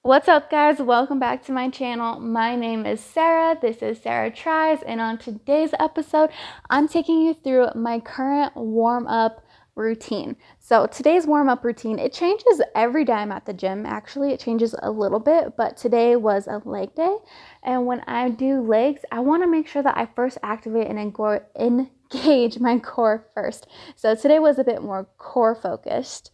What's up, guys? Welcome back to my channel. My name is Sarah. This is Sarah Tries, and on today's episode, I'm taking you through my current warm-up routine. So today's warm-up routine, it changes every day I'm at the gym. Actually, it changes a little bit, but today was a leg day, and when I do legs, I want to make sure that I first activate and engage my core first. So today was a bit more core focused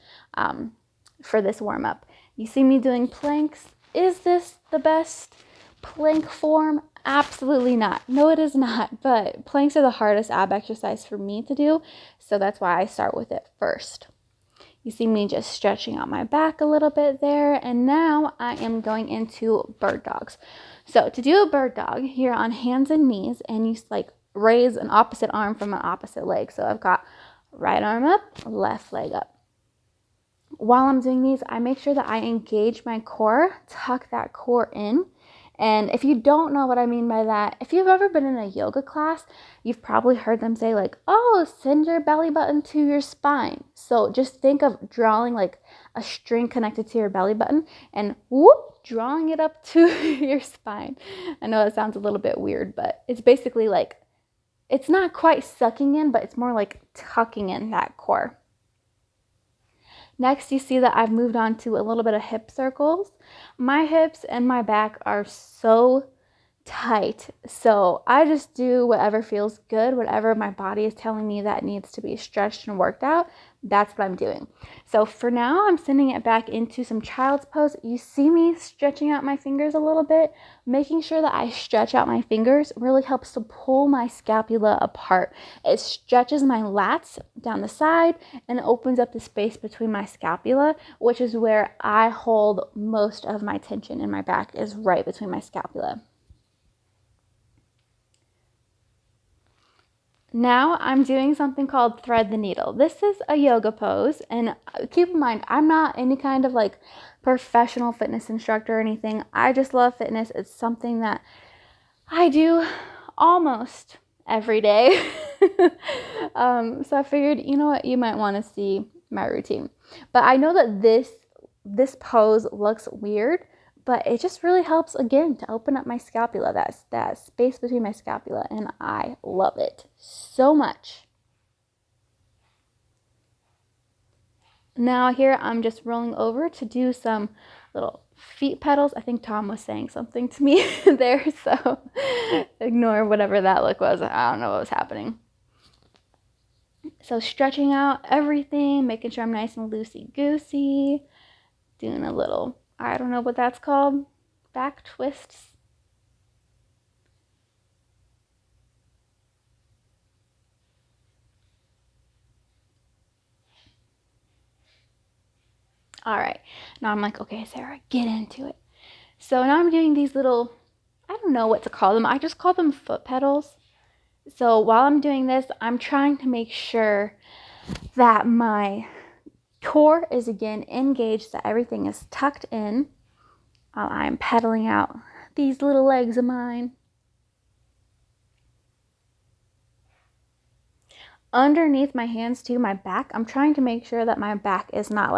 for this warm-up. You see me doing planks. Is this the best plank form? Absolutely not. No, it is not. But planks are the hardest ab exercise for me to do, so that's why I start with it first. You see me just stretching out my back a little bit there, and now I am going into bird dogs. So to do a bird dog, you're on hands and knees, and you raise an opposite arm from an opposite leg. So I've got right arm up, left leg up. While I'm doing these, I make sure that I engage my core, tuck that core in. And if you don't know what I mean by that, if you've ever been in a yoga class, you've probably heard them say oh, send your belly button to your spine. So just think of drawing like a string connected to your belly button and whoop, drawing it up to your spine. I know it sounds a little bit weird, but it's basically it's not quite sucking in, but it's more like tucking in that core. Next, you see that I've moved on to a little bit of hip circles. My hips and my back are so tight, so I just do whatever feels good, whatever my body is telling me that needs to be stretched and worked out. That's what I'm doing. So for now, I'm sending it back into some child's pose. You see me stretching out my fingers a little bit. Making sure that I stretch out my fingers really helps to pull my scapula apart. It stretches my lats down the side and opens up the space between my scapula, which is where I hold most of my tension in my back, is right between my scapula. Now I'm doing something called thread the needle. This is a yoga pose, and keep in mind, I'm not any kind of professional fitness instructor or anything. I just love fitness. It's something that I do almost every day. So I figured, you know what, you might want to see my routine. But I know that this pose looks weird, but it just really helps, again, to open up my scapula, that space between my scapula, and I love it so much. Now here I'm just rolling over to do some little feet pedals. I think Tom was saying something to me there, so ignore whatever that look was. I don't know what was happening. So stretching out everything, making sure I'm nice and loosey-goosey, doing a little, I don't know what that's called, back twists. All right, now I'm okay, Sarah, get into it. So now I'm doing these little, I don't know what to call them. I just call them foot pedals. So while I'm doing this, I'm trying to make sure that my core is again engaged, that everything is tucked in while I'm pedaling out these little legs of mine. Underneath my hands too, my back, I'm trying to make sure that my back is not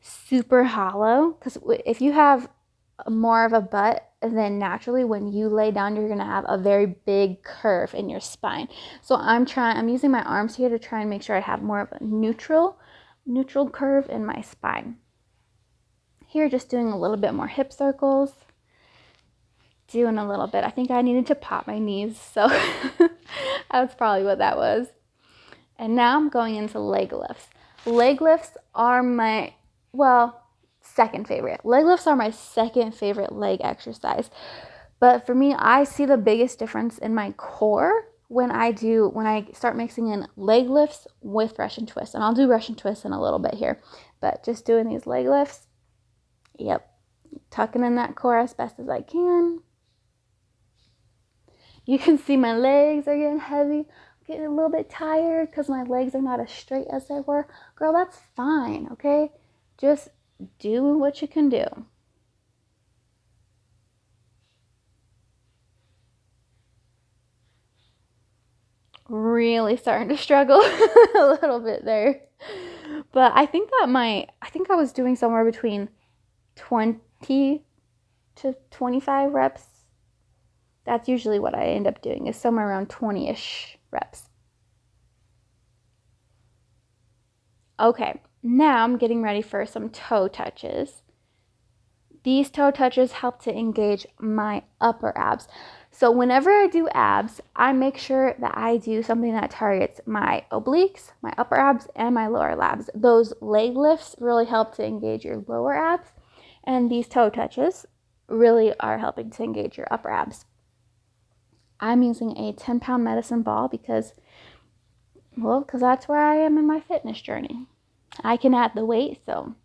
super hollow, because if you have more of a butt, then naturally when you lay down, you're going to have a very big curve in your spine. So I'm using my arms here to try and make sure I have more of a neutral curve in my spine. Here, just doing a little bit more hip circles. Doing a little bit. I think I needed to pop my knees, so that's probably what that was. And now I'm going into leg lifts. Leg lifts are my, second favorite. Leg lifts are my second favorite leg exercise. But for me, I see the biggest difference in my core when I start mixing in leg lifts with Russian twists. And I'll do Russian twists in a little bit here. But just doing these leg lifts, yep, tucking in that core as best as I can. You can see my legs are getting heavy. Getting a little bit tired because my legs are not as straight as they were. Girl, that's fine, okay? Just do what you can do. Really starting to struggle a little bit there. But I think I was doing somewhere between 20 to 25 reps. That's usually what I end up doing, is somewhere around 20-ish reps. Okay, now I'm getting ready for some toe touches. These toe touches help to engage my upper abs. So whenever I do abs, I make sure that I do something that targets my obliques, my upper abs, and my lower abs. Those leg lifts really help to engage your lower abs, and these toe touches really are helping to engage your upper abs. I'm using a 10-pound medicine ball because that's where I am in my fitness journey. I can add the weight, so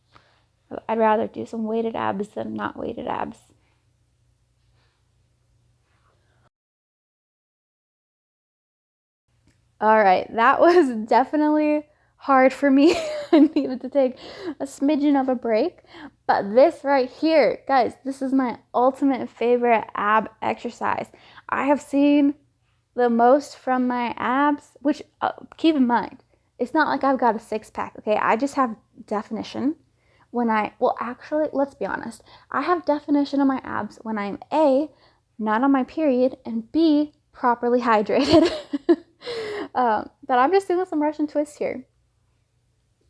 I'd rather do some weighted abs than not weighted abs. All right, that was definitely hard for me. I needed to take a smidgen of a break. But this right here, guys, this is my ultimate favorite ab exercise. I have seen the most from my abs, which keep in mind, it's not like I've got a six-pack, okay? I just have definition actually, let's be honest. I have definition on my abs when I'm A, not on my period, and B, properly hydrated. But I'm just doing some Russian twists here.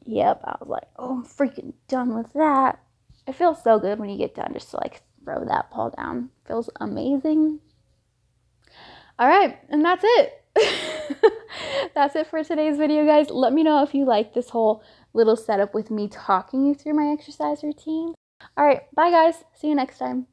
Yep, I was like, oh, I'm freaking done with that. It feels so good when you get done just to like throw that ball down. Feels amazing. All right, and that's it. That's it for today's video, guys. Let me know if you like this whole little setup with me talking you through my exercise routine. All right, bye guys. See you next time.